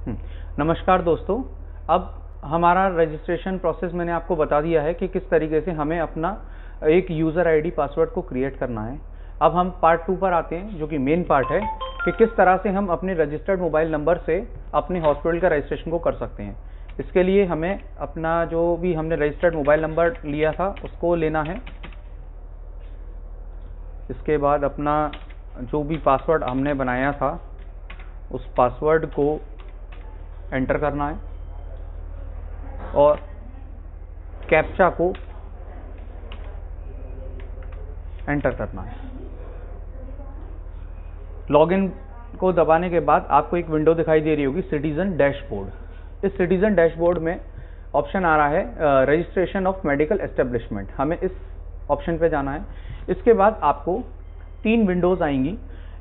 नमस्कार दोस्तों। अब हमारा रजिस्ट्रेशन प्रोसेस मैंने आपको बता दिया है कि किस तरीके से हमें अपना एक यूज़र आईडी पासवर्ड को क्रिएट करना है। अब हम पार्ट 2 पर आते हैं, जो कि मेन पार्ट है कि किस तरह से हम अपने रजिस्टर्ड मोबाइल नंबर से अपने हॉस्पिटल का रजिस्ट्रेशन को कर सकते हैं। इसके लिए हमें अपना जो भी हमने रजिस्टर्ड मोबाइल नंबर लिया था उसको लेना है। इसके बाद अपना जो भी पासवर्ड हमने बनाया था उस पासवर्ड को एंटर करना है और कैप्चा को एंटर करना है। लॉगिन को दबाने के बाद आपको एक विंडो दिखाई दे रही होगी, सिटीजन डैशबोर्ड। इस सिटीजन डैशबोर्ड में ऑप्शन आ रहा है रजिस्ट्रेशन ऑफ मेडिकल एस्टेब्लिशमेंट। हमें इस ऑप्शन पे जाना है। इसके बाद आपको 3 विंडोज आएंगी।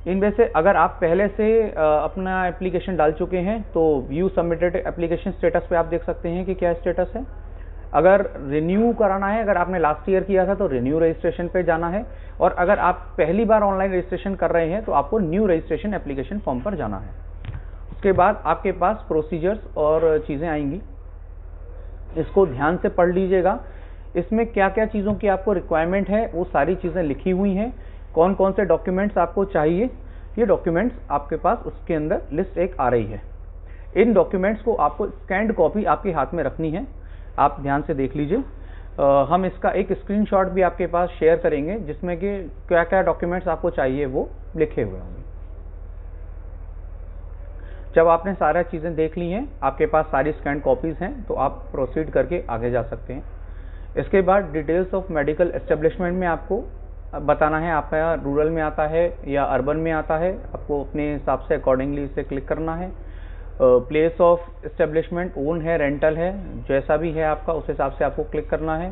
इनमें से अगर आप पहले से अपना एप्लीकेशन डाल चुके हैं तो व्यू सबमिटेड एप्लीकेशन स्टेटस पे आप देख सकते हैं कि क्या स्टेटस है। अगर रिन्यू कराना है, अगर आपने लास्ट ईयर किया था तो रिन्यू रजिस्ट्रेशन पे जाना है, और अगर आप पहली बार ऑनलाइन रजिस्ट्रेशन कर रहे हैं तो आपको न्यू रजिस्ट्रेशन एप्लीकेशन फॉर्म पर जाना है। उसके बाद आपके पास प्रोसीजर्स और चीज़ें आएंगी, इसको ध्यान से पढ़ लीजिएगा। इसमें क्या क्या चीज़ों की आपको रिक्वायरमेंट है वो सारी चीज़ें लिखी हुई हैं। कौन कौन से डॉक्यूमेंट्स आपको चाहिए, ये डॉक्यूमेंट्स आपके पास उसके अंदर लिस्ट एक आ रही है। इन डॉक्यूमेंट्स को आपको स्कैन्ड कॉपी आपके हाथ में रखनी है। आप ध्यान से देख लीजिए। हम इसका एक स्क्रीनशॉट भी आपके पास शेयर करेंगे जिसमें कि क्या क्या डॉक्यूमेंट्स आपको चाहिए वो लिखे हुए होंगे। जब आपने सारा चीज़ें देख ली हैं, आपके पास सारी स्कैन्ड कॉपीज़ हैं, तो आप प्रोसीड करके आगे जा सकते हैं। इसके बाद डिटेल्स ऑफ मेडिकल एस्टेब्लिशमेंट में आपको बताना है आपका रूरल में आता है या अर्बन में आता है। आपको अपने हिसाब से अकॉर्डिंगली इसे क्लिक करना है। प्लेस ऑफ एस्टेब्लिशमेंट ओन है, रेंटल है, जैसा भी है आपका उस हिसाब से आपको क्लिक करना है।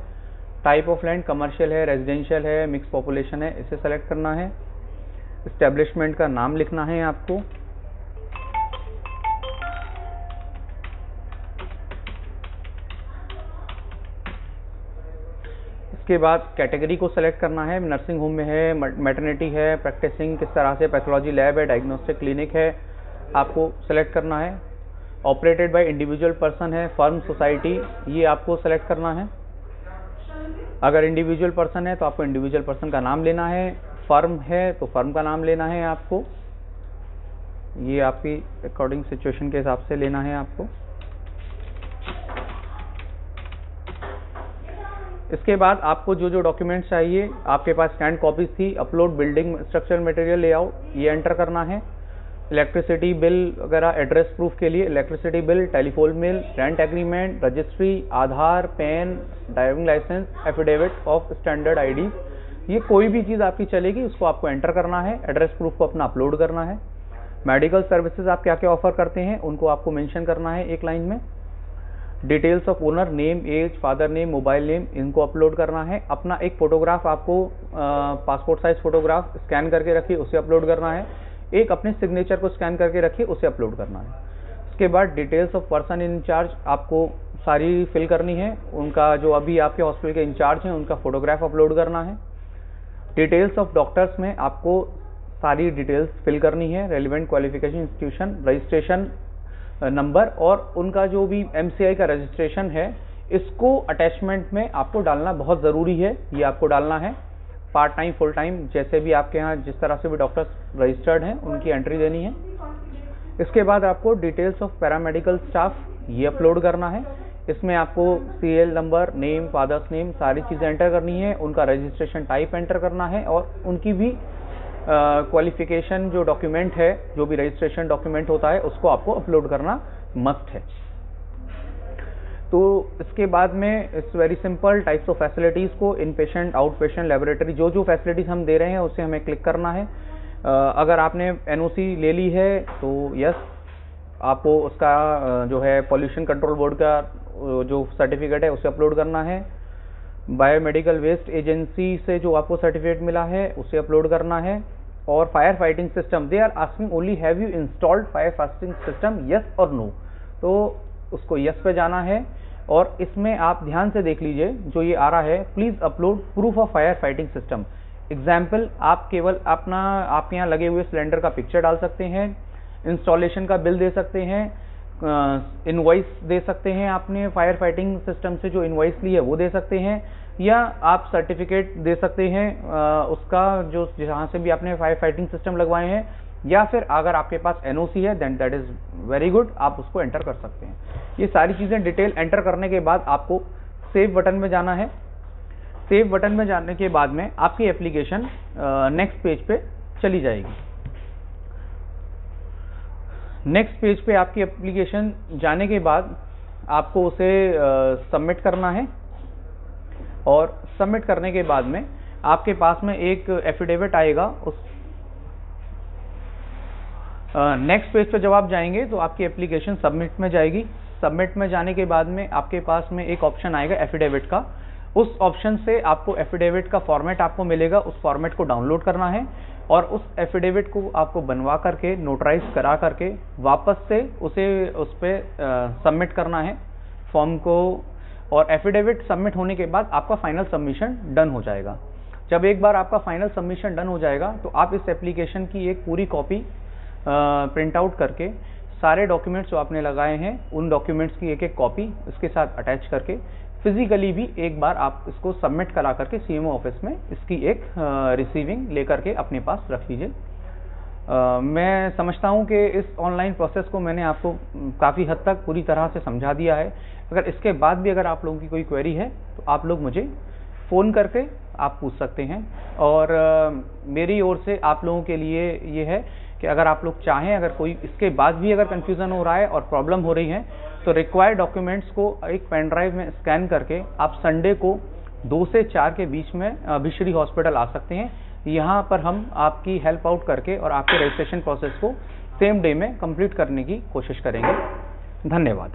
टाइप ऑफ लैंड कमर्शियल है, रेजिडेंशियल है, मिक्स पॉपुलेशन है, इसे सेलेक्ट करना है। एस्टेब्लिशमेंट का नाम लिखना है आपको। इसके बाद कैटेगरी को सेलेक्ट करना है, नर्सिंग होम में है, मैटरनिटी है, प्रैक्टिसिंग किस तरह से, पैथोलॉजी लैब है, डायग्नोस्टिक क्लिनिक है, आपको सेलेक्ट करना है। ऑपरेटेड बाय इंडिविजुअल पर्सन है, फर्म, सोसाइटी, ये आपको सेलेक्ट करना है। अगर इंडिविजुअल पर्सन है तो आपको इंडिविजुअल पर्सन का नाम लेना है, फर्म है तो फर्म का नाम लेना है आपको। ये आपकी अकॉर्डिंग सिचुएशन के हिसाब से लेना है आपको। इसके बाद आपको जो जो डॉक्यूमेंट्स चाहिए, आपके पास स्कैन कॉपीज थी, upload building structure material layout, ये एंटर करना है। इलेक्ट्रिसिटी बिल वगैरह, एड्रेस प्रूफ के लिए electricity bill, telephone bill, rent agreement, registry, Aadhaar, PAN, driving licence, affidavit of standard ID, ये कोई भी चीज़ आपकी चलेगी, उसको आपको एंटर करना है। एड्रेस प्रूफ को अपना अपलोड करना है। मेडिकल सर्विसेज आप क्या क्या ऑफर करते हैं उनको आपको मेंशन करना है एक लाइन में। Details of owner, name, age, father name, mobile name, इनको अपलोड करना है। अपना एक फोटोग्राफ आपको पासपोर्ट साइज फोटोग्राफ स्कैन करके रखिए, उसे अपलोड करना है। एक अपने सिग्नेचर को स्कैन करके रखिए, उसे अपलोड करना है। उसके बाद details of person in incharge आपको सारी फिल करनी है। उनका जो अभी आपके हॉस्पिटल के इंचार्ज हैं उनका फोटोग्राफ अपलोड करना है। डिटेल्स ऑफ डॉक्टर्स में आपको सारी डिटेल्स फिल करनी है, relevant qualification, institution, registration number और उनका जो भी MCI का रजिस्ट्रेशन है, इसको अटैचमेंट में आपको डालना बहुत ज़रूरी है। ये आपको डालना है। पार्ट टाइम, फुल टाइम, जैसे भी आपके यहाँ जिस तरह से भी डॉक्टर्स रजिस्टर्ड हैं उनकी एंट्री देनी है। इसके बाद आपको डिटेल्स ऑफ पैरामेडिकल स्टाफ ये अपलोड करना है। इसमें आपको CL number, name, father's name, सारी चीज़ें एंटर करनी है। उनका रजिस्ट्रेशन टाइप एंटर करना है और उनकी भी क्वालिफिकेशन जो डॉक्यूमेंट है, जो भी रजिस्ट्रेशन डॉक्यूमेंट होता है, उसको आपको अपलोड करना मस्ट है। तो इसके बाद में it's very simple, types of facilities को इन पेशेंट, आउट पेशेंट, लेबोरेटरी, जो जो फैसिलिटीज़ हम दे रहे हैं उसे हमें क्लिक करना है। अगर आपने NOC ले ली है तो यस, आपको उसका जो है पॉल्यूशन कंट्रोल बोर्ड का जो सर्टिफिकेट है उसे अपलोड करना है। बायोमेडिकल वेस्ट एजेंसी से जो आपको सर्टिफिकेट मिला है उसे अपलोड करना है। और fire fighting system, they are asking only have you installed fire fighting system, yes और नो, तो उसको यस पे जाना है। और इसमें आप ध्यान से देख लीजिए, जो ये आ रहा है, please upload proof of fire fighting system. Example, आप केवल अपना आपके यहाँ लगे हुए सिलेंडर का पिक्चर डाल सकते हैं, इंस्टॉलेशन का बिल दे सकते हैं, इनवॉइस दे सकते हैं, आपने फायर फाइटिंग सिस्टम से जो इनवॉइस ली है वो दे सकते हैं, या आप सर्टिफिकेट दे सकते हैं उसका जो जहाँ से भी आपने फायर फाइटिंग सिस्टम लगवाए हैं, या फिर अगर आपके पास एनओसी है then that is very good, आप उसको एंटर कर सकते हैं। ये सारी चीज़ें डिटेल एंटर करने के बाद आपको सेव बटन में जाना है। सेव बटन में जाने के बाद में आपकी एप्लीकेशन नेक्स्ट पेज पे चली जाएगी। नेक्स्ट पेज पे आपकी एप्लीकेशन जाने के बाद आपको उसे सबमिट करना है, और सबमिट करने के बाद में आपके पास में एक एफिडेविट आएगा। उस नेक्स्ट पेज पे जब आप जाएंगे तो आपकी एप्लीकेशन सबमिट में जाएगी। सबमिट में जाने के बाद में आपके पास में एक ऑप्शन आएगा एफिडेविट का। उस ऑप्शन से आपको एफिडेविट का फॉर्मेट आपको मिलेगा, उस फॉर्मेट को डाउनलोड करना है और उस एफिडेविट को आपको बनवा करके नोटराइज करा करके वापस से उसे उस पर सबमिट करना है फॉर्म को। और एफिडेविट सबमिट होने के बाद आपका फाइनल सबमिशन डन हो जाएगा। जब एक बार आपका फाइनल सबमिशन डन हो जाएगा तो आप इस एप्लीकेशन की एक पूरी कॉपी प्रिंट आउट करके सारे डॉक्यूमेंट्स जो आपने लगाए हैं उन डॉक्यूमेंट्स की एक एक कॉपी इसके साथ अटैच करके फिजिकली भी एक बार आप इसको सबमिट करा करके सीएमओ ऑफिस में इसकी एक रिसीविंग लेकर के अपने पास रख लीजिए। मैं समझता हूं कि इस ऑनलाइन प्रोसेस को मैंने आपको काफ़ी हद तक पूरी तरह से समझा दिया है। अगर इसके बाद भी अगर आप लोगों की कोई क्वेरी है तो आप लोग मुझे फ़ोन करके आप पूछ सकते हैं। और मेरी ओर से आप लोगों के लिए ये है कि अगर आप लोग चाहें, अगर कोई इसके बाद भी अगर कन्फ्यूज़न हो रहा है और प्रॉब्लम हो रही है तो रिक्वायर्ड डॉक्यूमेंट्स को एक पेन ड्राइव में स्कैन करके आप संडे को 2 से 4 के बीच में भिशरी हॉस्पिटल आ सकते हैं। यहाँ पर हम आपकी हेल्प आउट करके और आपके रजिस्ट्रेशन प्रोसेस को सेम डे में कंप्लीट करने की कोशिश करेंगे। धन्यवाद।